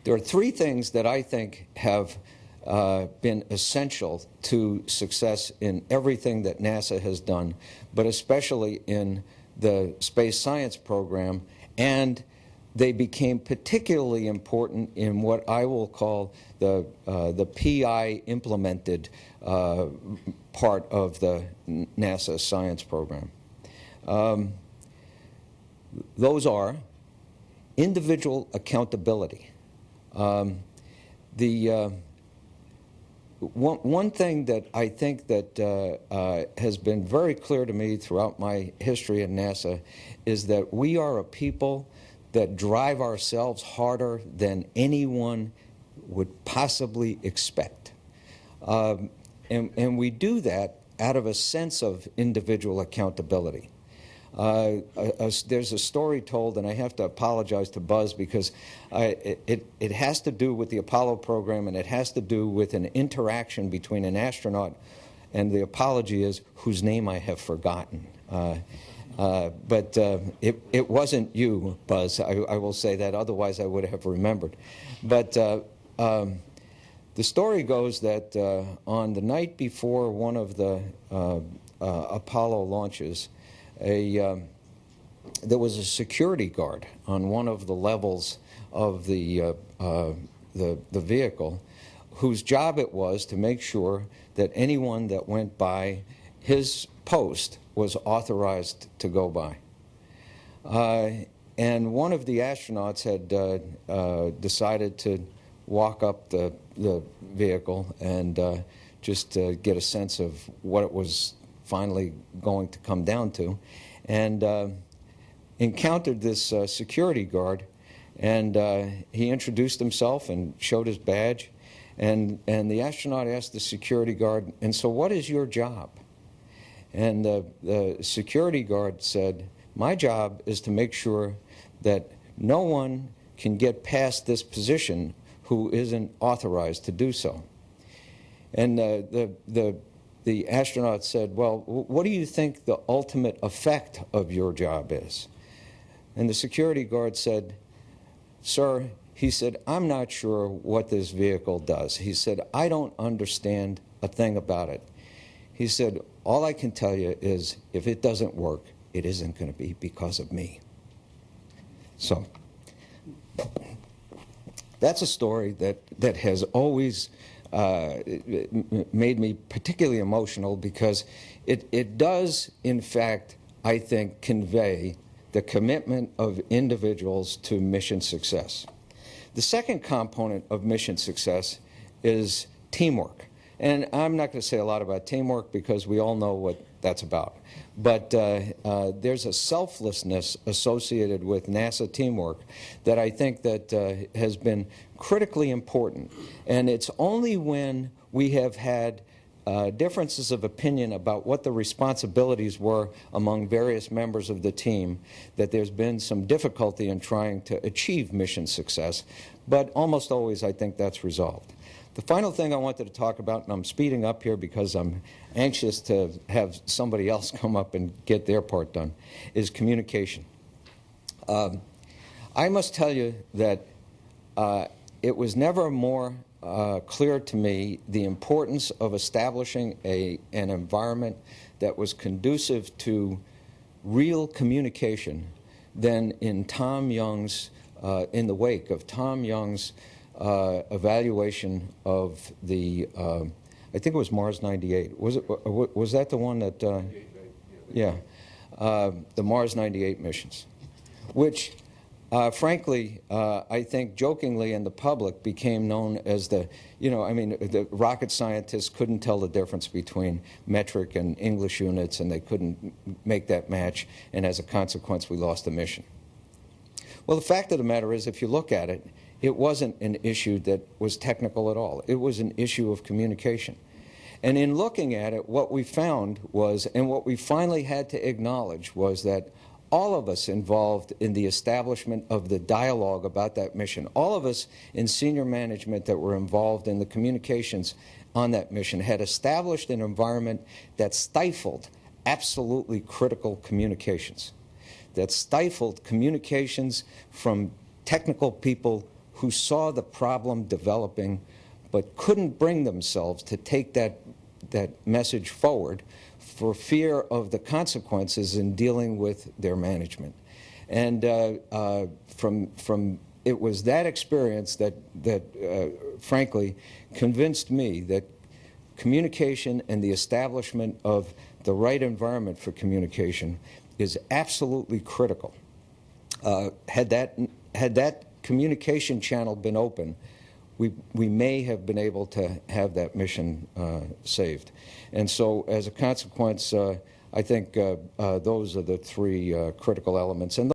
There are three things that I think have been essential to success in everything that NASA has done, but especially in the space science program, and they became particularly important in what I will call the PI implemented part of the NASA science program. Those are individual accountability. One thing that I think that has been very clear to me throughout my history at NASA is that we are a people that drive ourselves harder than anyone would possibly expect. And we do that out of a sense of individual accountability. There's a story told, and I have to apologize to Buzz because it has to do with the Apollo program, and it has to do with an interaction between an astronaut, and the apology is whose name I have forgotten. But it wasn't you, Buzz. I will say that. Otherwise, I would have remembered. But the story goes that on the night before one of the Apollo launches, there was a security guard on one of the levels of the vehicle, whose job it was to make sure that anyone that went by his post was authorized to go by. And one of the astronauts had decided to walk up the vehicle and just get a sense of what it was finally going to come down to, and encountered this security guard, and he introduced himself and showed his badge, and the astronaut asked the security guard, "And so what is your job?" And the security guard said, "My job is to make sure that no one can get past this position who isn't authorized to do so." And the astronaut said, "Well, what do you think the ultimate effect of your job is?" And the security guard said, "Sir," he said, "I'm not sure what this vehicle does." He said, "I don't understand a thing about it." He said, "All I can tell you is if it doesn't work, it isn't going to be because of me." So that's a story that has always made me particularly emotional, because it does, in fact, I think, convey the commitment of individuals to mission success. The second component of mission success is teamwork. And I'm not going to say a lot about teamwork because we all know what that's about. But there's a selflessness associated with NASA teamwork that I think that has been critically important. And it's only when we have had differences of opinion about what the responsibilities were among various members of the team that there's been some difficulty in trying to achieve mission success. But almost always I think that's resolved. The final thing I wanted to talk about, and I'm speeding up here because I'm anxious to have somebody else come up and get their part done, is communication. I must tell you that it was never more clear to me the importance of establishing an environment that was conducive to real communication than in Tom Young's, in the wake of Tom Young's evaluation of the, I think it was Mars 98. Was that the one that, yeah, the Mars 98 missions, which frankly, I think jokingly in the public became known as the, the rocket scientists couldn't tell the difference between metric and English units, and they couldn't make that match, and as a consequence we lost the mission. Well, the fact of the matter is, if you look at it, it wasn't an issue that was technical at all. It was an issue of communication. And in looking at it, what we found was, and what we finally had to acknowledge, was that all of us involved in the establishment of the dialogue about that mission, all of us in senior management that were involved in the communications on that mission, had established an environment that stifled absolutely critical communications, that stifled communications from technical people who saw the problem developing but couldn't bring themselves to take that message forward for fear of the consequences in dealing with their management. And from it was that experience that frankly convinced me that communication and the establishment of the right environment for communication is absolutely critical. Had that communication channel been open, we may have been able to have that mission saved. And so as a consequence, I think those are the three critical elements. And